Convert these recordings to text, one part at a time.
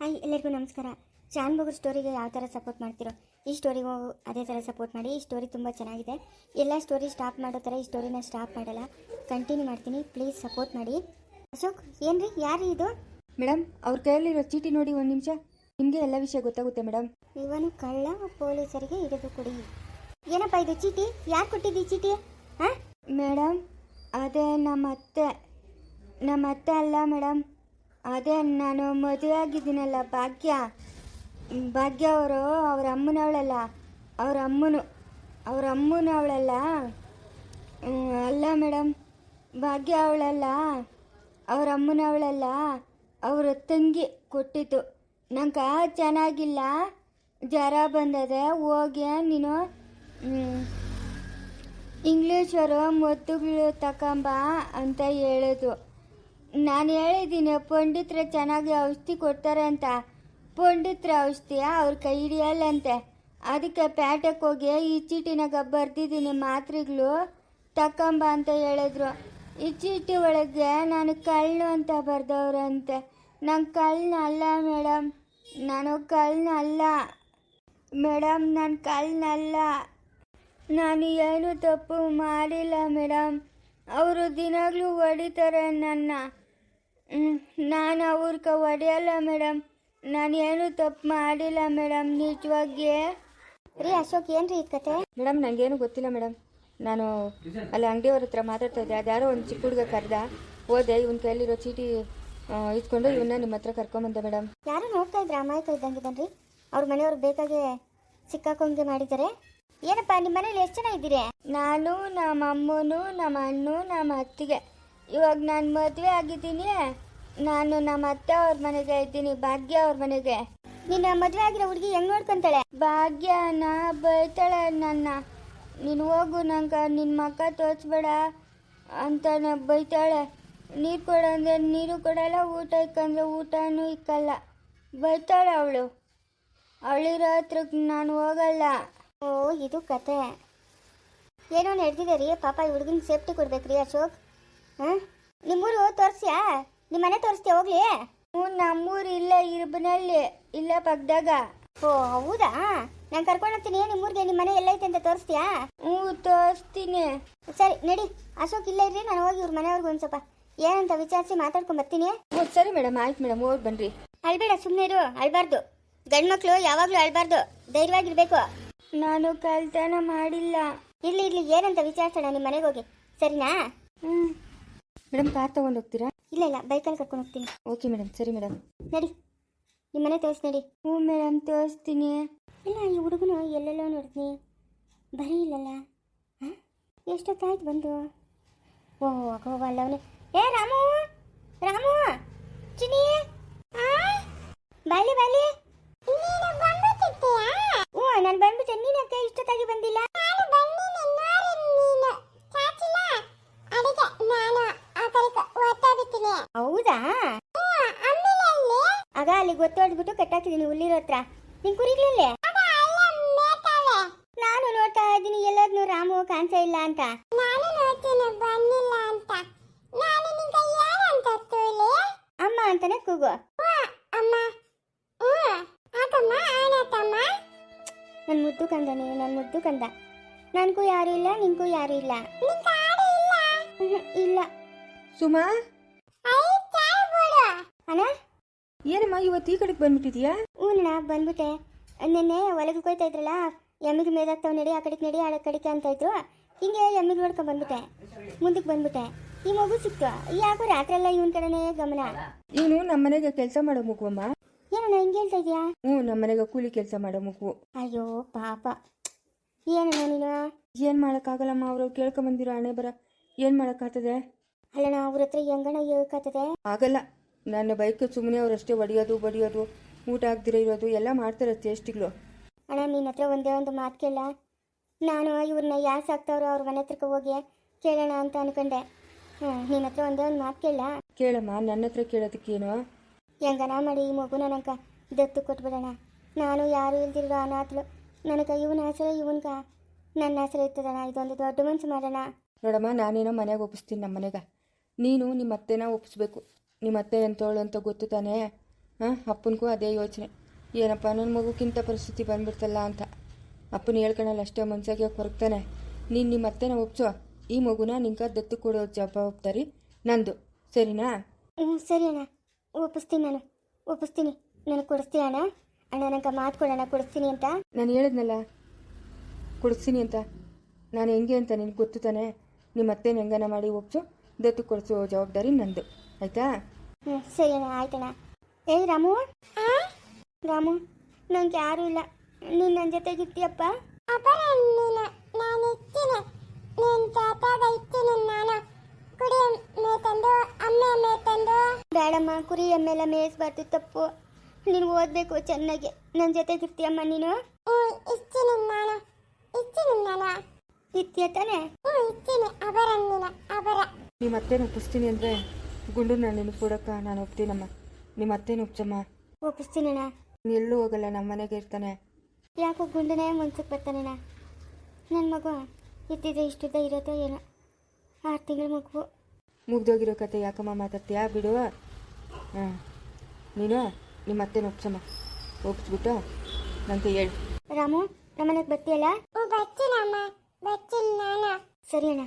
Hi ಎಲ್ಲರಿಗೂ ನಮಸ್ಕಾರ. John ಬಗರ್ ಸ್ಟೋರಿಗೆ ಯಾವ ಥರ ಸಪೋರ್ಟ್ ಮಾಡ್ತಿರೋ ಈ ಸ್ಟೋರಿಗೂ ಅದೇ ಥರ ಸಪೋರ್ಟ್ ಮಾಡಿ. ಈ ಸ್ಟೋರಿ ತುಂಬ ಚೆನ್ನಾಗಿದೆ. ಎಲ್ಲ ಸ್ಟೋರಿ ಸ್ಟಾಪ್ ಮಾಡೋ ಥರ ಈ ಸ್ಟೋರಿನ ಸ್ಟಾಪ್ ಮಾಡಲ್ಲ, ಕಂಟಿನ್ಯೂ ಮಾಡ್ತೀನಿ. ಪ್ಲೀಸ್ ಸಪೋರ್ಟ್ ಮಾಡಿ. ಅಶೋಕ್ ಏನ್ರಿ, ಯಾರು ಇದು? ಮೇಡಮ್, ಅವ್ರ ಕೈಯಲ್ಲಿರೋ ಚೀಟಿ ನೋಡಿ, ಒಂದು ನಿಮಿಷ, ನಿಮಗೆ ಎಲ್ಲ ವಿಷಯ ಗೊತ್ತಾಗುತ್ತೆ ಮೇಡಮ್. ಇವನು ಕಳ್ಳ, ಪೊಲೀಸರಿಗೆ ಹಿಡಿದು ಕೊಡಿ. ಏನಪ್ಪ ಇದು ಚೀಟಿ? ಯಾರು ಕೊಟ್ಟಿದ್ದು ಈ ಚೀಟಿ? ಹಾಂ ಮೇಡಮ್, ಅದೇ ನಮ್ಮ ಅತ್ತೆ ಅಲ್ಲ ಮೇಡಮ್, ಅದೇ ನಾನು ಮದುವೆ ಆಗಿದ್ದೀನಲ್ಲ, ಭಾಗ್ಯ ಅವರು ಅವ್ರ ಅಮ್ಮನವಳಲ್ಲ, ಅವ್ರ ಅಮ್ಮನವಳಲ್ಲ. ಅಲ್ಲ ಮೇಡಮ್, ಭಾಗ್ಯ ಅವಳಲ್ಲ, ಅವ್ರ ಅಮ್ಮನವಳಲ್ಲ, ಅವರ ತಂಗಿ ಕೊಟ್ಟಿತ್ತು. ನಂಗೆ ಚೆನ್ನಾಗಿಲ್ಲ, ಜ್ವರ ಬಂದದೆ, ಹೋಗಿ ನೀನು ಇಂಗ್ಲೀಷರು ಮದ್ದುಗಳು ತಗೊಂಬ ಅಂತ ಹೇಳಿದ್ರು. ನಾನು ಹೇಳಿದ್ದೀನಿ ಪಂಡಿತರೆ ಚೆನ್ನಾಗಿ ಔಷಧಿ ಕೊಡ್ತಾರೆ ಅಂತ. ಪಂಡಿತರ ಔಷಧಿಯ ಅವ್ರ ಕೈ ಹಿಡಿಯಲ್ಲಂತೆ. ಅದಕ್ಕೆ ಪೇಟೆಗೆ ಹೋಗಿ ಈ ಚೀಟಿನಾಗ ಬರ್ದಿದ್ದೀನಿ, ಮಾತ್ರೆಗಳು ತಗೊಂಬ ಅಂತ ಹೇಳಿದ್ರು. ಈ ಚೀಟಿ ಒಳಗೆ ನಾನು ಕಳ್ಳು ಅಂತ ಬರ್ದವ್ರಂತೆ. ನಾನು ಕಳ್ಳನಲ್ಲ ಮೇಡಮ್, ನಾನು ಕಳ್ಳನಲ್ಲ ಮೇಡಮ್, ನಾನು ಕಳ್ಳನಲ್ಲ. ನಾನು ಏನು ತಪ್ಪು ಮಾಡಿಲ್ಲ ಮೇಡಮ್. ಅವರು ದಿನಾಗಲೂ ಹೊಡಿತಾರೆ ನನ್ನ. ನಾನು ಅವ್ರಿಗೆ ಹೊಡೆಯಲ್ಲ ಮೇಡಮ್. ನಾನು ಏನು ತಪ್ಪು ಮಾಡಿಲ್ಲ ಮೇಡಮ್, ನಿಜವಾಗಿ. ರೀ ಅಶೋಕ್, ಏನ್ರಿ ಈ ಕತೆ? ಮೇಡಮ್, ನನಗೇನು ಗೊತ್ತಿಲ್ಲ ಮೇಡಮ್. ನಾನು ಅಲ್ಲಿ ಅಂಗಡಿಯವ್ರ ಹತ್ರ ಮಾತಾಡ್ತಾ ಇದ್ದೆ. ಅದ್ಯಾರೋ ಒಂದು ಚಿಕ್ಕ ಹುಡುಗ ಕರೆದ, ಹೋದೆ, ಇವನ ಕೈಯಲ್ಲಿರೋ ಚೀಟಿ ಇಸ್ಕೊಂಡು ಇವನ್ನ ನಿಮ್ಮ ಹತ್ರ ಕರ್ಕೊಂಬಂದೆ ಮೇಡಮ್. ಯಾರು ನೋಡ್ತಾ ಇದ್ರೆ ಅಮಾಯಕ ಇದ್ದಂಗಿದ್ದಾನ್ರಿ. ಅವ್ರ ಮನೆಯವ್ರು ಬೇಕಾಗೆ ಸಿಕ್ಕಾಕೊಂಗೆ ಮಾಡಿದ್ದಾರೆ. ಏನಪ್ಪ, ನಿಮ್ಮ ಮನೇಲಿ ಎಷ್ಟು ಜನ ಇದ್ದೀರಿ? ನಾನು, ನಮ್ಮ ಅಮ್ಮನು, ನಮ್ಮ ಅಣ್ಣು, ನಮ್ಮ ಅತ್ತಿಗೆ. ಇವಾಗ ನಾನು ಮದುವೆ ಆಗಿದ್ದೀನಿ. ನಾನು ನಮ್ಮ ಅತ್ತೆ ಅವ್ರ ಮನೆಗೆ ಇದ್ದೀನಿ, ಭಾಗ್ಯ ಅವ್ರ ಮನೆಗೆ. ನಿನ್ನ ಮದುವೆ ಆಗಿರೋ ಹುಡುಗಿ ಹೆಂಗ್ ನೋಡ್ಕೊಂತಾಳೆ? ಭಾಗ್ಯನ ಬೈತಾಳೆ ನನ್ನ. ನೀನು ಹೋಗು, ನಂಗೆ ನಿನ್ನ ಮಕ್ಕ ತೋರಿಸ್ಬೇಡ ಅಂತ ಬೈತಾಳೆ. ನೀರು ಕೊಡಂದ್ರೆ ನೀರು ಕೊಡಲ್ಲ, ಊಟ ಇಕ್ಕಂದ್ರೆ ಊಟನೂ ಇಕ್ಕಲ್ಲ, ಬೈತಾಳೆ ಅವಳು. ಅವಳಿರೋ ಹತ್ರಕ್ಕೆ ನಾನು ಹೋಗಲ್ಲ. ಓ, ಇದು ಕತೆ ಏನೋ ನಡೆದಿದೆ ರೀ. ಪಾಪ ಈ ಹುಡುಗಿನ ಸೇಫ್ಟಿ ಕೊಡ್ಬೇಕ್ರಿ ಅಶೋಕ್. ನಿಮ್ಮೂರು ತೋರಿಸ್ಯಾ? ನಿಮ್ಮ ಮನೆ ತೋರಿಸ್ತೀಯ? ಹೋಗ್ಲಿ. ನಮ್ಮೂರು ಇಲ್ಲ, ಇರ್ಬನಲ್ಲಿ, ಇಲ್ಲ ಪಕ್ಕದಾಗ. ಓ ಹೌದಾ, ನಾನು ಕರ್ಕೊಂಡು ಹೋಗ್ತೀನಿ ನಿಮ್ಮೂರಿಗೆ. ನಿಮ್ಮ ಮನೆ ಎಲ್ಲೈತೆ ಅಂತ ತೋರಿಸ್ತೀಯಾ? ತೋರಿಸ್ತೀನಿ. ಸರಿ ನಡಿ ಅಶೋಕ್, ಇಲ್ಲ ಇರ್ರಿ, ನಾನು ಹೋಗಿ ಇವ್ರ ಮನೆಯವ್ರಿಗೆ ಒಂದು ಸ್ವಲ್ಪ ಏನಂತ ವಿಚಾರಿಸಿ ಮಾತಾಡ್ಕೊಂಡು ಬರ್ತೀನಿ. ಸರಿ ಮೇಡಮ್, ಆಯ್ತು ಮೇಡಮ್, ಹೋಗಿ ಬನ್ನಿರಿ. ಅಳ್ಬೇಡ, ಸುಮ್ಮನೆ ಇರು, ಅಳ್ಬಾರ್ದು. ಗಂಡ್ಮಕ್ಳು ಯಾವಾಗಲೂ ಅಳ್ಬಾರ್ದು, ಧೈರ್ಯವಾಗಿರ್ಬೇಕು. ನಾನು ಕಳ್ತನ ಮಾಡಿಲ್ಲ. ಇರ್ಲಿ ಇರ್ಲಿ, ಏನಂತ ವಿಚಾರಿಸೋಣ ನಿಮ್ಮ ಮನೆಗೆ ಹೋಗಿ, ಸರಿನಾ? ಮೇಡಮ್, ಕಾರ್ ತಗೊಂಡು ಹೋಗ್ತೀರಾ? ಇಲ್ಲ ಇಲ್ಲ, ಬೈಕಲ್ಲಿ ಕರ್ಕೊಂಡು ಹೋಗ್ತೀನಿ. ಓಕೆ ಮೇಡಮ್, ಸರಿ ಮೇಡಮ್. ನಡಿ, ನಿಮ್ಮ ಮನೆ ತೋರಿಸಿ ನಡಿ. ಹ್ಞೂ ಮೇಡಮ್, ತೋರಿಸ್ತೀನಿ. ಇಲ್ಲ, ಈ ಹುಡುಗನು ಎಲ್ಲೆಲ್ಲೋ ನೋಡಿದ್ನಿ, ಬರೀ ಇಲ್ಲಲ್ಲ. ಹಾಂ, ಎಷ್ಟೊತ್ತಾಯ್ತು ಬಂದು? ಓಹ್ ಅಗೋವಲ್ಲ ಅವನು. ಏ ರಾಮು, ರಾಮು, ಚಿನಿ, ಬಾಲಿ ಬಾಲಿ. ಹ್ಞೂ, ನಾನು ಬಂದ್ಬಿಟ್ಟೆ. ನೀನು ಅಕ್ಕ ಇಷ್ಟೊತ್ತಾಗಿ ಬಂದಿಲ್ಲ? ಹೌದಾ? ಆಗ ಅಲ್ಲಿ ಗೊತ್ತೋಡ್ಬಿಟ್ಟು ಕಟ್ಟಾಕ್ತಿದ್ದೀನಿ ಹುಲ್ಲಿರೋ ಹತ್ರ. ನಿನ್ ಕುರಿಗ್ಲಲ್ಲೇ ನಾನು ನೋಡ್ತಾ ಇದ್ದೀನಿ, ಎಲ್ಲಾದ್ನೂ ರಾಮು ಕಾಣಿಸೇ ಇಲ್ಲ ಅಂತ. ಅಮ್ಮ ಅಂತಾನೆ ಕೂಗು. ನನ್ ಮುದ್ದು ಕಂದನೆ, ನನ್ ಮುದ್ದು ಕಂದ. ನನ್ಗೂ ಯಾರು ಇಲ್ಲ, ನಿನ್ಗೂ ಯಾರು ಇಲ್ಲ. ಇಲ್ಲ. ಸುಮಾ, ಅಣ್ಣ, ಏನಮ್ಮ ಇವತ್ತು ಈ ಕಡೆಗೆ ಬಂದ್ಬಿಟ್ಟಿದ್ಯಾ? ಹ್ಞೂಣ್ಣ, ಬಂದ್ಬಿಟ್ಟೆ. ನಿನ್ನೆ ಹೊಲಕ್ಕೆ ಹೋಯ್ತಾ ಇದ್ರಲ್ಲ, ಎಮ್ಮಿಗೆ ಮೇದಾಗ್ತಾವ್, ನಡಿ ಆ ಕಡೆಗೆ ನಡಿ, ಆ ಕಡೆಗೆ ಅಂತ ಇದ್ರು. ಹಿಂಗೆ ಎಮ್ಮಿಗೆ ನೋಡ್ಕೊಂಡು ಬಂದ್ಬಿಟ್ಟೆ, ಮುಂದಕ್ಕೆ ಬಂದ್ಬಿಟ್ಟೆ. ಈ ಮಗು ಸಿಕ್ತು. ಯಾಕೋ ರಾತ್ರಿ ಎಲ್ಲ ಇವನ್ ಕಡೆನೇ ಗಮನ. ಇವನು ನಮ್ಮ ಮನೆಗೆ ಕೆಲಸ ಮಾಡೋ ಮಗುವಮ್ಮ. ಏನಣ್ಣ ಹಿಂಗೆ ಹೇಳ್ತಾ ಇದೀಯಾ? ನಮ್ಮ ಮನೆಗೆ ಕೂಲಿ ಕೆಲಸ ಮಾಡೋ ಮಗು. ಅಯ್ಯೋ ಪಾಪ, ಏನಣ್ಣ ನೀನು? ಏನು ಮಾಡೋಕ್ಕಾಗಲ್ಲಮ್ಮ, ಅವರು ಕೇಳ್ಕೊಂಬಂದಿರೋ ಹಣೆ ಬರ, ಏನು ಮಾಡೋಕ್ಕಾಗ್ತದೆ? ಅಲ್ಲಣ್ಣ, ಅವ್ರ ಹತ್ರ ಹೆಂಗಣ್ಣ ಹೇಳ್ಕತ್ತದೆ? ಆಗಲ್ಲ. ನನ್ನ ಬೈಕ್ ಸುಮ್ಮನೆ ಅವರಷ್ಟೇ ಹೊಡಿಯೋದು ಬಡಿಯೋದು, ಊಟ ಆಗ್ದಿರ ಇರೋದು ಎಲ್ಲ ಮಾಡ್ತಾರೆ ಚೇಷ್ಟಿಗಳು. ಅಣ್ಣ, ನಿನ್ನ ಹತ್ರ ಒಂದೇ ಒಂದು ಮಾತು ಕೇಳ. ನಾನು ಇವ್ರನ್ನ ಯಾರು ಸಾಕ್ತಾವ್ರೋ ಅವ್ರ ಮನೆ ಹತ್ರಕ್ಕೆ ಹೋಗಿ ಕೇಳೋಣ ಅಂತ ಅನ್ಕೊಂಡೆ. ನಿನ್ನ ಹತ್ರ ಒಂದೇ ಒಂದು ಮಾತು ಕೇಳ. ಕೇಳಮ್ಮ, ನನ್ನ ಹತ್ರ ಕೇಳೋದಕ್ಕೇನು? ಹೆಂಗನ ಮಾಡಿ ಈ ಮಗುನ ನನಗೆ ದತ್ತು ಕೊಟ್ಬಿಡೋಣ. ನಾನು ಯಾರು ಇಲ್ದಿರೋ ಅನಾಥಳು. ನನಗೆ ಇವನ ಆಸರೆ ಇವನ್ಗ ನನ್ನ ಆಸರೆ ಇರ್ತದಣ್ಣ. ಇದೊಂದು ದೊಡ್ಡ ಮನಸ್ಸು ಮಾಡೋಣ. ನೋಡಮ್ಮ, ನಾನೇನೋ ಮನೆಗೆ ಒಪ್ಪಿಸ್ತೀನಿ. ನಮ್ಮ ಮನೆಗೆ ನೀನು ನಿಮ್ಮ ಅತ್ತೆನ ಒಪ್ಪಿಸ್ಬೇಕು. ನಿಮ್ಮ ಅತ್ತೆ ಎಂತವಳು ಅಂತ ಗೊತ್ತು ತಾನೇ. ಹಾಂ ಅಪ್ಪನಿಗೂ ಅದೇ ಯೋಚನೆ, ಏನಪ್ಪ ನನ್ನ ಮಗುಕ್ಕಿಂತ ಪರಿಸ್ಥಿತಿ ಬಂದ್ಬಿಡ್ತಲ್ಲ ಅಂತ. ಅಪ್ಪನ ಹೇಳ್ಕೊಳಲ್ಲ ಅಷ್ಟೇ ಮನ್ಸಾಗೆ ಕೊರಗ್ತಾನೆ. ನೀನು ನಿಮ್ಮ ಅತ್ತೆನ ಒಪ್ಸೋ, ಈ ಮಗುನ ನಿಂಗೆ ದತ್ತು ಕೊಡೋ ಜವಾಬ್ದಾರಿ ನಂದು, ಸರಿನಾ? ಹ್ಞೂ ಸರಿ ಅಣ್ಣ, ಒಪ್ಪಿಸ್ತೀನಿ, ನಾನು ಒಪ್ಪಿಸ್ತೀನಿ. ನನಗೆ ಕೊಡಿಸ್ತೀಯ ಅಣ್ಣ? ಅಣ್ಣ ನಂಗೆ ಮಾತು ಕೊಡೋಣ, ಕೊಡಿಸ್ತೀನಿ ಅಂತ. ನಾನು ಹೇಳಿದ್ನಲ್ಲ ಕೊಡಿಸ್ತೀನಿ ಅಂತ. ನಾನು ಹೆಂಗೆ ಅಂತ ನಿನಗೆ ಗೊತ್ತು ತಾನೆ. ನಿಮ್ಮ ಅತ್ತೆನ ಹೆಂಗನ ಮಾಡಿ ಒಪ್ಸು, ದತ್ತು ಕೊಡಿಸೋ ಜವಾಬ್ದಾರಿ ನಂದು, ಆಯಿತಾ? ಹ್ಞೂ ಸರಿ ಅಣ್ಣ, ಆಯ್ತಣ್ಣ. ಏಯ್ ರಾಮು, ರಾಮು, ನಂಗೆ ಯಾರೂ ಇಲ್ಲ, ನೀನು ನನ್ನ ಜೊತೆಗಿರ್ತೀಯಪ್ಪ? ಬೇಡಮ್ಮ, ಕುರಿ ಎಮ್ಮೆಲ್ಲ ಮೇಯಿಸ್ಬಾರ್ದು, ತಪ್ಪು. ನೀನು ಓದಬೇಕು ಚೆನ್ನಾಗಿ, ನನ್ನ ಜೊತೆಗಿರ್ತೀಯಮ್ಮ ನೀನು? ಇರ್ತೀಯ ತಾನೆ? ನಿಮ್ಮ ಅತ್ತೆನ ಒಪ್ಪಿಸ್ತೀನಿ ಅಂದರೆ ಗುಂಡು ನಾನು ನಿನಗೆ ಕೊಡೋಕ್ಕ ನಾನು ಒಪ್ತೀನಮ್ಮ. ನಿಮ್ಮ ಅತ್ತೆನ ಒಪ್ಸಮ್ಮ. ಒಪ್ಪಿಸ್ತೀನಣ್ಣ. ನೀನು ಎಲ್ಲೂ ಹೋಗಲ್ಲ, ನಮ್ಮ ಮನೆಗೆ ಇರ್ತಾನೆ. ಯಾಕೋ ಗುಂಡನೇ ಮನ್ಸಕ್ಕೆ ಬರ್ತಾನಣ್ಣ. ನನ್ನ ಮಗು ಇದ್ದಿದ್ರೆ ಇಷ್ಟುದ್ದ ಇರೋದೋ ಏನೋ, 6 ತಿಂಗಳ ಮಗು. ಮುಗ್ದೋಗಿರೋ ಕತೆ ಯಾಕಮ್ಮ ಮಾತಾಡ್ತೀಯಾ, ಬಿಡು. ಹಾಂ, ನೀನು ನಿಮ್ಮ ಅತ್ತೆನ ಒಪ್ಸಮ್ಮ, ಒಪ್ಸ್ಬಿಟ್ಟು ನನಗೆ ಹೇಳು. ರಾಮು, ನಮ್ಮನೆಗೆ ಬರ್ತೀಯಲ್ಲ? ಸರಿ ಅಣ್ಣ,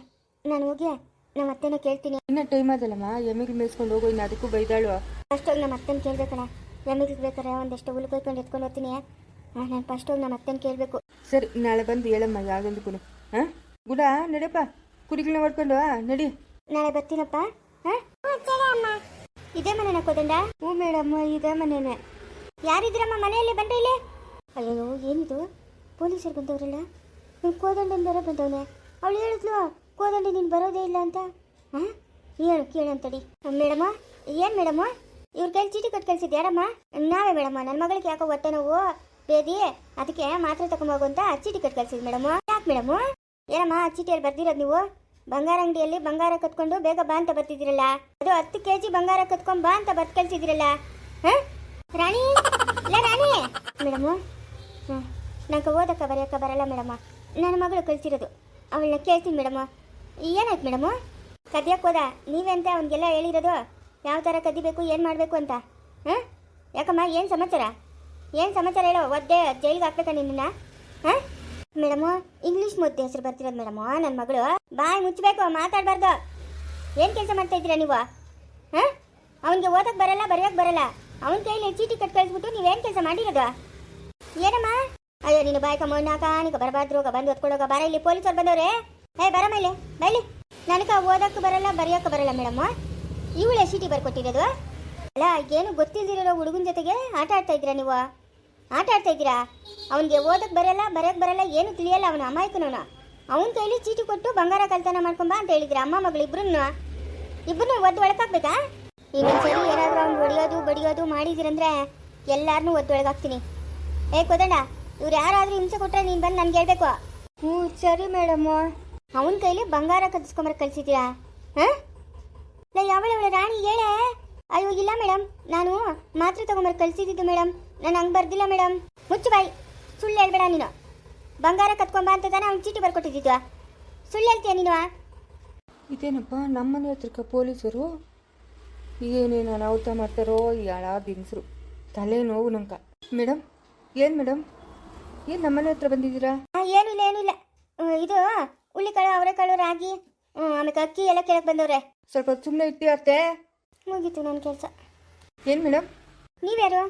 ನಾನು ಹೋಗಿ ನಮ್ಮ ಅತ್ತೆನ ಕೇಳ್ತೀನಿ. ಇನ್ನೂ ಟೈಮ್ ಅದಲ್ಲಮ್ಮ, ಎಮ್ಮೆಗೆ ಮೇಯಿಸ್ಕೊಂಡು ಹೋಗೋ, ಇನ್ನು ಅದಕ್ಕೂ ಬೈದಾಳು. ಫಸ್ಟೋಗಿ ನಮ್ಮ ಅತ್ತೆನ ಕೇಳ್ಬೇಕಣ್ಣ. ಎಮ್ಮೆಗೆ ಬೇಕಾರೆ ಒಂದಷ್ಟು ಹುಲ್ಲು ಕೊಯ್ಕೊಂಡು ಎತ್ಕೊಂಡು ಹೋಗ್ತೀನಿ. ನಾನು ಫಸ್ಟೋಗಿ ನಮ್ಮ ಅತ್ತೆನ ಕೇಳಬೇಕು. ಸರಿ, ನಾಳೆ ಬಂದು ಹೇಳಮ್ಮ ಯಾವುದೊಂದಕ್ಕೂ. ಹಾಂ ಗುಡ, ನಡಿಯಪ್ಪ, ಕುರಿಗಳನ್ನ ಹೊಡ್ಕೊಂಡು ನಡಿ. ನಾಳೆ ಬರ್ತೀನಪ್ಪ. ಹಾಂ, ಇದೇ ಮನೆನ ಕೋದಂಡ? ಹ್ಞೂ ಮೇಡಮ್, ಇದೇ ಮನೆನೇ. ಯಾರಿದ್ದೀರಮ್ಮ ಮನೆಯಲ್ಲಿ? ಬಂದ್ರೆ ಇಲ್ಲಿ. ಅಯ್ಯೋ, ಏನಿದು, ಪೊಲೀಸರು ಬಂದವರಲ್ಲ. ಕೋದಂಡಂದರ ಬಂದವನೆ. ಅವಳು ಹೇಳಿದ್ಲು ಕೋದಂಡಿ ನೀನು ಬರೋದೇ ಇಲ್ಲ ಅಂತ. ಹಾಂ, ಹೇಳು ಕೇಳಂತಡಿ. ಮೇಡಮ್ಮ, ಏನು ಮೇಡಮ್ಮ, ಇವ್ರ ಕೈಲಿ ಚೀಟಿ ಕಟ್ಟು ಕಳಿಸಿದ್ಯಾರಮ್ಮ? ನಾವೇ ಮೇಡಮ್ಮ, ನನ್ನ ಮಗಳಿಗೆ ಯಾಕೋ ಹೊಟ್ಟೆ ನೋವು ಬೇದಿ, ಅದಕ್ಕೆ ಮಾತ್ರೆ ತಗೊಂಬೋಗು ಅಂತ ಚೀಟಿ ಕಟ್ಟು ಕಳಿಸಿದ್ ಮೇಡಮ್. ಯಾಕೆ ಮೇಡಮ್? ಏನಮ್ಮ ಚೀಟಿಯಲ್ಲಿ ಬರ್ದಿರೋದು ನೀವು? ಬಂಗಾರ ಅಂಗಡಿಯಲ್ಲಿ ಬಂಗಾರ ಕತ್ಕೊಂಡು ಬೇಗ ಬಾ ಅಂತ ಬರ್ತಿದ್ದೀರಲ್ಲ, ಅದು 10 kg ಬಂಗಾರ ಕತ್ಕೊಂಡು ಬಾ ಅಂತ ಬರ್ದು ಕಳಿಸಿದಿರಲ್ಲ. ಹಾಂ ರಾಣಿ, ಇಲ್ಲ ರಾಣಿ ಮೇಡಮು. ಹಾಂ, ನಂಗೆ ಓದಕ್ಕೆ ಬರೆಯೋಕ್ಕೆ ಬರಲ್ಲ ಮೇಡಮ್ಮ, ನನ್ನ ಮಗಳು ಕಳಿಸಿರೋದು. ಅವಳನ್ನ ಕೇಳ್ತೀನಿ ಮೇಡಮ್ಮ. ಏನಾಯ್ತು ಮೇಡಮು? ಕದಿಯಕ್ಕೆ ಹೋದ ನೀವೇ ಅಂತ ಅವ್ನಿಗೆಲ್ಲ ಹೇಳಿರೋದು, ಯಾವ ಥರ ಕದಿಬೇಕು, ಏನು ಮಾಡಬೇಕು ಅಂತ. ಹಾಂ, ಯಾಕಮ್ಮ, ಏನು ಸಮಾಚಾರ? ಏನು ಸಮಾಚಾರ ಹೇಳೋ? ಒದ್ದೆ ಜೈಲಿಗೆ ಹಾಕ್ಬೇಕಾ ನಿನ್ನ? ಹಾಂ ಮೇಡಮು, ಇಂಗ್ಲೀಷ್ ಮುದ್ದೆ ಹೆಸರು ಬರ್ತಿರೋದು ಮೇಡಮು. ನನ್ನ ಮಗಳು ಬಾಯಿ ಮುಚ್ಚಬೇಕು, ಮಾತಾಡಬಾರ್ದು. ಏನು ಕೆಲಸ ಮಾಡ್ತಾ ಇದ್ದೀರಾ ನೀವು? ಹಾಂ, ಅವನಿಗೆ ಓದಕ್ಕೆ ಬರಲ್ಲ, ಬರೆಯೋಕ್ಕೆ ಬರಲ್ಲ, ಅವನ ಕೈಲಿ ಚೀಟಿ ಕಟ್ಟು ಕಳಿಸ್ಬಿಟ್ಟು ನೀವೇನು ಕೆಲಸ ಮಾಡಿರೋದು? ಏನಮ್ಮ? ಅಯ್ಯೋ, ನೀನು ಬಾಯಿ ಕಮ್ಮನಾಕ, ನೀಗ ಬರಬಾರ್ದು, ಬಂದು ಹೊತ್ಕೊಡೋಗ. ಬಾರ ಇಲ್ಲಿ, ಪೊಲೀಸರು ಬಂದವ್ರೆ. ಬರ ಮೇಲೆ ಬೈಲಿ. ನನಗೆ ಓದಕ್ಕೆ ಬರಲ್ಲ, ಬರೆಯೋಕ್ಕೆ ಬರಲ್ಲ ಮೇಡಮ್ಮ. ಇವಳೇ ಚೀಟಿ ಬರ್ಕೊಟ್ಟಿರೋದು ಅಲ್ಲ? ಏನು ಗೊತ್ತಿಲ್ದಿರೋ ಹುಡುಗನ ಜೊತೆಗೆ ಆಟ ಆಡ್ತಾ ಇದ್ದೀರಾ ನೀವು? ಆಟ ಆಡ್ತಾ ಇದ್ದೀರಾ? ಅವನಿಗೆ ಓದಕ್ಕೆ ಬರಲ್ಲ, ಬರೆಯೋಕ್ಕೆ ಬರಲ್ಲ, ಏನು ತಿಳಿಯಲ್ಲ, ಅವನು ಅಮಾಯಕನವನು. ಅವನ ಕೈಲಿ ಚೀಟಿ ಕೊಟ್ಟು ಬಂಗಾರ ಕಳ್ತನ ಮಾಡ್ಕೊಂಬ ಅಂತ ಹೇಳಿದ್ರೆ ಅಮ್ಮ ಮಗಳು ಇಬ್ಬರನ್ನು ಒದ್ದು ಒಳಗಾಕ್ಬೇಕಾ? ಇನ್ನೊಂದು ಸರಿ ಏನಾದರೂ ಅವ್ನು ಹೊಡಿಯೋದು ಬಡಿಯೋದು ಮಾಡಿದಿರಂದ್ರೆ ಎಲ್ಲಾರನ್ನೂ ಒದ್ದು ಒಳಗಾಕ್ತೀನಿ. ಕೋದಂಡ, ಇವ್ರು ಯಾರಾದರೂ ಹಿಂಸೆ ಕೊಟ್ಟರೆ ನೀನು ಬಂದು ನನಗೆ ಹೇಳ್ಬೇಕು. ಹ್ಞೂ ಸರಿ ಮೇಡಮ್ಮು. ಅವನ ಕೈಲಿ ಬಂಗಾರ ಕದಿಸ್ಕೊಂಬರ ಕಳಿಸಿದ್ದೀರಾ? ಹಾಂ, ಇಲ್ಲ ಯಾವಳ ರಾಣಿ ಹೇಳೆ. ಅಯ್ಯೋ ಇಲ್ಲ ಮೇಡಮ್, ನಾನು ಮಾತ್ರೆ ತಗೊಂಬರ್ ಕಳಿಸಿದ್ದು ಮೇಡಮ್, ನಾನು ಹಂಗೆ ಬರ್ದಿಲ್ಲ ಮೇಡಮ್. ಮುಚ್ಚು ಬಾಯಿ, ಸುಳ್ಳು ಹೇಳ್ಬೇಡ ನೀನು. ಬಂಗಾರ ಕತ್ಕೊಂಬ ಅಂತ ತಾನೆ ಅವ್ನು ಚೀಟಿ ಬರ್ಕೊಟ್ಟಿದ್ದು, ಸುಳ್ಳು ಹೇಳ್ತೀಯ ನೀನು? ಇದೇನಪ್ಪ, ನಮ್ಮನೆ ಹತ್ರಕ್ಕೆ ಪೊಲೀಸರು ಏನೇನು ಅನಾಹುತ ಮಾಡ್ತಾರೋ ಈ ಹಳಾದ ದಿನಸರು. ತಲೆ ನೋವು ನಂಗೆ. ಮೇಡಮ್, ಏನು ಮೇಡಮ್, ಏನು ನಮ್ಮನೆ ಹತ್ರ ಬಂದಿದ್ದೀರಾ? ಏನಿಲ್ಲ ಏನಿಲ್ಲ, ಇದು ಹುಳ್ಳಿಕಾಳು, ಅವರೆಕಾಳು, ರಾಗಿ, ಆಮೇಲೆ ಅಕ್ಕಿ ಎಲ್ಲ ಕೇಳಕ್ಕೆ ಬಂದವ್ರೆ. ಸ್ವಲ್ಪ ಸುಮ್ಮನೆ ಇರ್ತೀಯತ್ತೆ. ಮುಗೀತು ನನ್ನ ಕೆಲಸ. ಏನು ಮೇಡಮ್? ನೀವ್ಯಾರು?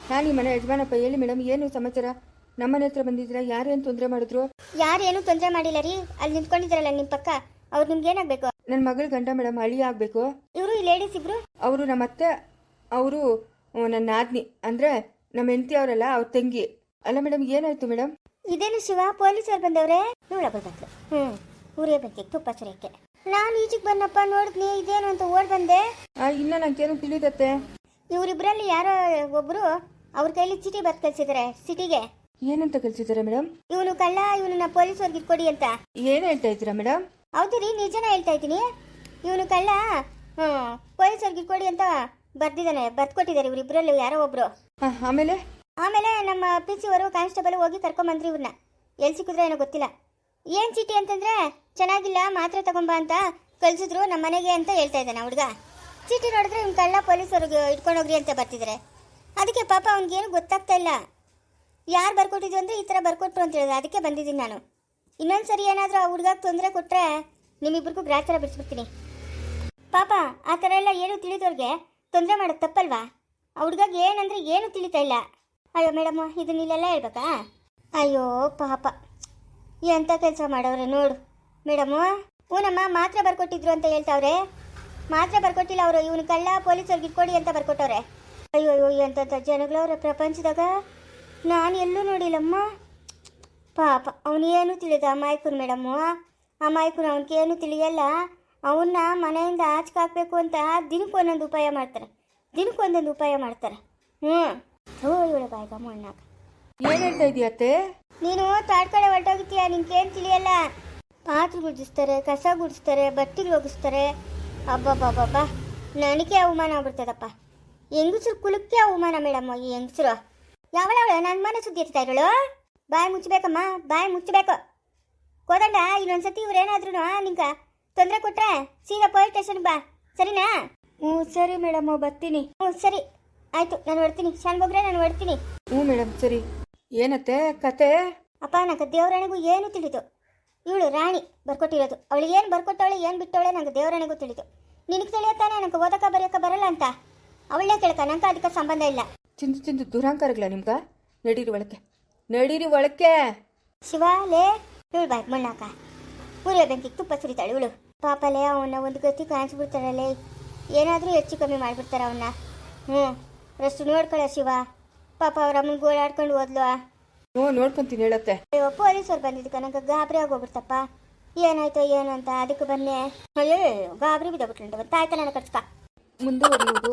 ನಾನು ಈ ಮನೆ ಯಜಮಾನಪ್ಪ. ಹೇಳಿ ಮೇಡಮ್, ಏನು ಸಮಾಚಾರ? ನಮ್ಮನೆ ಹತ್ರ ಬಂದಿದ್ದೀರಾ? ಯಾರೇನು ತೊಂದರೆ ಮಾಡಿದ್ರು? ಯಾರೇನು ತೊಂದರೆ ಮಾಡಿಲ್ಲ ರೀ, ಅಲ್ಲಿ ನಿಂತ್ಕೊಂಡಿದ್ದಾರಲ್ಲ ನಿಮ್ಮ ಪಕ್ಕ, ಅವ್ರು ನಿಮ್ಗೆ ಏನಾಗಬೇಕು? ನನ್ನ ಮಗಳ ಗಂಡ ಮೇಡಮ್, ಅಳಿ ಆಗಬೇಕು. ಇವರು ಈ ಲೇಡೀಸ್ ಇಬ್ರು? ಅವರು ನಮ್ಮ ಅತ್ತೆ, ಅವರು ನನ್ನ ಆದ್ನಿ, ಅಂದರೆ ನಮ್ಮ ಹೆಂಡತಿ ಅವರಲ್ಲ, ಅವ್ರ ತಂಗಿ. ಅಲ್ಲ ಮೇಡಮ್, ಏನಾಯ್ತು ಮೇಡಮ್? ಇದೇನು ಶಿವ, ಪೊಲೀಸರು ಬಂದವ್ರೆ. ಇವಳ ಬರ್ಬೇಕು. ಊರೇ ಬಂದಿತ್ತು ತುಪ್ಪ ಸರಿಯಕ್ಕೆ. ನಾನು ಈಚಿಗೆ ಬಂದಪ್ಪ, ನೋಡಿದ್ನಿ ಇದೇನು ಅಂತ ಓಡ್ ಬಂದೆ. ಇನ್ನೂ ನಂಗೇನು ತಿಳಿದತ್ತೆ. ಇವರಿಬ್ಬರಲ್ಲಿ ಯಾರೋ ಒಬ್ರು ಅವ್ರ ಕೈಲಿ ಚೀಟಿ ಬರ್ದು ಕಳ್ಸಿದ್ದಾರೆ ಸಿಟಿಗೆ. ಏನಂತ ಕಳ್ಸಿದ್ದಾರೆ ಮೇಡಮ್? ಇವನು ಕಳ್ಳ, ಇವನನ್ನ ಪೊಲೀಸವ್ರಿಗೆ ಇಟ್ಕೊಡಿ ಅಂತ. ಏನು ಹೇಳ್ತಾ ಇದ್ದೀರಾ ಮೇಡಮ್? ಹೌದು ರೀ, ನಿಜನ ಹೇಳ್ತಾ ಇದ್ದೀನಿ. ಇವನು ಕಳ್ಳ, ಪೊಲೀಸವ್ರಿಗೆ ಇಟ್ಕೊಡಿ ಅಂತ ಬರ್ದಿದ್ದಾನೆ, ಬರ್ದ್ಕೊಟ್ಟಿದ್ದಾರೆ ಇವರಿಬ್ಬರಲ್ಲಿ ಯಾರೋ ಒಬ್ರು. ಆಮೇಲೆ ನಮ್ಮ PC ಅವರು ಕಾನ್ಸ್ಟೇಬಲ್ ಹೋಗಿ ಕರ್ಕೊಂಬಂದ್ರಿ ಇವ್ರನ್ನ. ಎಲ್ಲಿ ಸಿಕ್ಕಿದ್ರೆ ಏನೋ ಗೊತ್ತಿಲ್ಲ. ಏನು ಚೀಟಿ ಅಂತಂದ್ರೆ ಚೆನ್ನಾಗಿಲ್ಲ, ಮಾತ್ರೆ ತಗೊಂಬ ಅಂತ ಕಳ್ಸಿದ್ರು ನಮ್ಮ ಮನೆಗೆ ಅಂತ ಹೇಳ್ತಾ ಇದ್ದಾನೆ ಹುಡುಗ. ಚೀಟಿ ನೋಡಿದ್ರೆ ಇವ್ನು ಕಳ್ಳ, ಪೊಲೀಸವ್ರಿಗೆ ಇಟ್ಕೊಂಡೋಗ್ರಿ ಅಂತ ಬರ್ತಿದ್ದಾರೆ. ಅದಕ್ಕೆ ಪಾಪ ಅವ್ನಿಗೇನು ಗೊತ್ತಾಗ್ತಾ ಇಲ್ಲ. ಯಾರು ಬರ್ಕೊಟ್ಟಿದ್ರು ಅಂದರೆ ಈ ಥರ ಬರ್ಕೊಟ್ರು ಅಂತ ಹೇಳಿದ್ರೆ ಅದಕ್ಕೆ ಬಂದಿದ್ದೀನಿ ನಾನು. ಇನ್ನೊಂದು ಸರಿ ಏನಾದರೂ ಆ ಹುಡುಗಾಗ ತೊಂದರೆ ಕೊಟ್ಟರೆ ನಿಮ್ಮಿಬ್ಬರಿಗೂ ಗ್ರಾಚಾರ ಬಿಡಿಸ್ಬಿಡ್ತೀನಿ. ಪಾಪ ಆ ಥರ ಎಲ್ಲ ಏನು ತಿಳಿದವ್ರಿಗೆ ತೊಂದರೆ ಮಾಡೋದು ತಪ್ಪಲ್ವಾ? ಆ ಹುಡುಗಾಗ ಏನಂದರೆ ಏನು ತಿಳಿತಾ ಇಲ್ಲ. ಅಯ್ಯೋ ಮೇಡಮ್ ಇದನ್ನಿಲ್ಲೆಲ್ಲ ಹೇಳ್ಬೇಕಾ? ಅಯ್ಯೋ ಪಾಪ ಎಂಥ ಕೆಲಸ ಮಾಡವ್ರೆ ನೋಡು ಮೇಡಮು. ಹೂನಮ್ಮ ಮಾತ್ರೆ ಬರ್ಕೊಟ್ಟಿದ್ರು ಅಂತ ಹೇಳ್ತಾವ್ರೆ. ಮಾತ್ರೆ ಬರ್ಕೊಟ್ಟಿಲ್ಲ ಅವರು, ಇವನು ಕಳ್ಳ ಪೊಲೀಸವ್ರಿಗೆ ಇಟ್ಕೊಡಿ ಅಂತ ಬರ್ಕೊಟ್ಟವ್ರೆ. ಅಯ್ಯೋ ಅಯ್ಯೋ ಎಂಥ ಜನಗಳವ್ರೆ ಪ್ರಪಂಚದಾಗ, ನಾನು ಎಲ್ಲೂ ನೋಡಿಲ್ಲಮ್ಮ. ಪಾಪ ಅವನೇನು ತಿಳಿದ ಅಮಾಯಕನು ಮೇಡಮ್ಮು. ಅಮಾಯಕನು ಅವನಿಗೇನು ತಿಳಿಯಲ್ಲ. ಅವನ್ನ ಮನೆಯಿಂದ ಆಚೆ ಹಾಕಬೇಕು ಅಂತ ದಿನಕ್ಕೊಂದೊಂದು ಉಪಾಯ ಮಾಡ್ತಾರೆ, ದಿನಕ್ಕೊಂದೊಂದು ಉಪಾಯ ಮಾಡ್ತಾರೆ. ಹೋ ಇವಳೆ ಬಾಯ್ಗಮ್ಮ ಅಣ್ಣಾಕ ಏನು ಹೇಳ್ತಾ ಇದೀಯ ಅತ್ತೆ? ನೀನು ತಾಡ್ಕಡೆ ಹೊರಟೋಗಿತ್ತೀಯ, ನಿನ್ಗೇನು ತಿಳಿಯಲ್ಲ. ಪಾತ್ರೆ ಗುಡಿಸ್ತಾರೆ, ಕಸ ಗುಡಿಸ್ತಾರೆ, ಬಟ್ಟೆಗೆ ಒಗಿಸ್ತಾರೆ. ಅಬ್ಬಬ್ಬಬ್ಬಬ್ಬ ನನಗೆ ಅವಮಾನ ಆಗ್ಬಿಡ್ತದಪ್ಪ. ಹೆಂಗಸರು ಕುಲಕ್ಕೆ ಅವಮಾನ ಮೇಡಮ್. ಈ ಹೆಂಗಸರು ಯಾವಳವಳು ನನ್ನ ಮನೆ ಸುದ್ದಿ ಎತ್ತಾ ಇರೋಳು? ಬಾಯಿ ಮುಚ್ಚಬೇಕಮ್ಮ, ಬಾಯಿ ಮುಚ್ಚಬೇಕು. ಕೋದಂಡ ಇನ್ನೊಂದ್ಸತಿ ಇವ್ರೇನಾದ್ರೂ ನಿಂಗೆ ತೊಂದರೆ ಕೊಟ್ರೆ ಸೀದಾ ಪೊಲೀಸ್ ಸ್ಟೇಷನ್ಗೆ ಬಾ, ಸರಿನಾ? ಹ್ಞೂ ಸರಿ ಮೇಡಮ್ ಬರ್ತೀನಿ. ಸರಿ ಆಯಿತು, ನಾನು ಹೊಡ್ತೀನಿ. ಶಾನ್ಬೋಗ್ರೆ ನಾನು ಹೊಡ್ತೀನಿ. ಮೇಡಮ್ ಸರಿ. ಏನತ್ತೆ ಕತೆ? ಅಪ್ಪ ನಂಗೆ ದೇವರಾಣಿಗೂ ಏನು ತಿಳಿತು. ಇವಳು ರಾಣಿ ಬರ್ಕೊಟ್ಟಿರೋದು. ಅವಳು ಏನು ಬರ್ಕೊಟ್ಟವಳೆ ಏನು ಬಿಟ್ಟವಳೆ ನಂಗೆ ದೇವರಾಣಿಗೂ ತಿಳಿತು. ನಿನಗೆ ತಿಳಿಯತ್ತಾನೆ ನಂಗೆ ಓದಕ್ಕೆ ಬರೆಯೋಕ್ಕೆ ಬರಲ್ಲ ಅಂತ. ಅವಳೇ ಕೇಳ್ಕ, ನಂಗೆ ಅದಕ್ಕೆ ಸಂಬಂಧ ಇಲ್ಲ. ಚಿಂತು ದುರಾಂಕಾರಗಳ ನಿಮ್ಗ? ನಡೀರಿ ಒಳಕ್ಕೆ, ನಡೀರಿ ಒಳಕ್ಕೆ. ಶಿವ ಲೇ ಇವಳು ಬಾಯ್ ಮಣ್ಣಾಕ ಊರಿಯ ಬೆಂಕಿಗೆ ತುಪ್ಪ ಸುರಿತಾಳೆ ಇವಳು. ಪಾಪಲೇ ಅವನ್ನ ಒಂದು ಗತಿ ಕಾಣಿಸ್ಬಿಡ್ತಾರಲ್ಲೇ, ಏನಾದರೂ ಹೆಚ್ಚು ಕಮ್ಮಿ ಮಾಡಿಬಿಡ್ತಾರೆ ಅವನ್ನ. ಅಷ್ಟು ನೋಡ್ಕೊಳ್ಳೋ ಶಿವ. ಪಾಪ ಅವ್ರ ಅಮ್ಮನ ಗೋಳಾಡ್ಕೊಂಡು ಹೋದ್ಲು. ನೋಡ್ಕೊಂತೀನಿ ಹೇಳತ್ತೆ. ಅಯ್ಯೋ ಪೊಲೀಸರು ಬಂದಿದ್ದಕ್ಕೆ ನಂಗೆ ಗಾಬರಿ ಆಗೋಗ್ಬಿಡ್ತಪ್ಪ. ಏನಾಯ್ತೋ ಏನು ಅಂತ ಅದಕ್ಕೆ ಬನ್ನೆ. ಅಯ್ಯೋ ಗಾಬರಿ ಬಿದ್ದೋಗ್ಬಿಟ್ಲು. ತಾಯ್ತ ನನ್ನ ಕರ್ಸ್ಕ ಮುಂದುವರಿಯುವುದು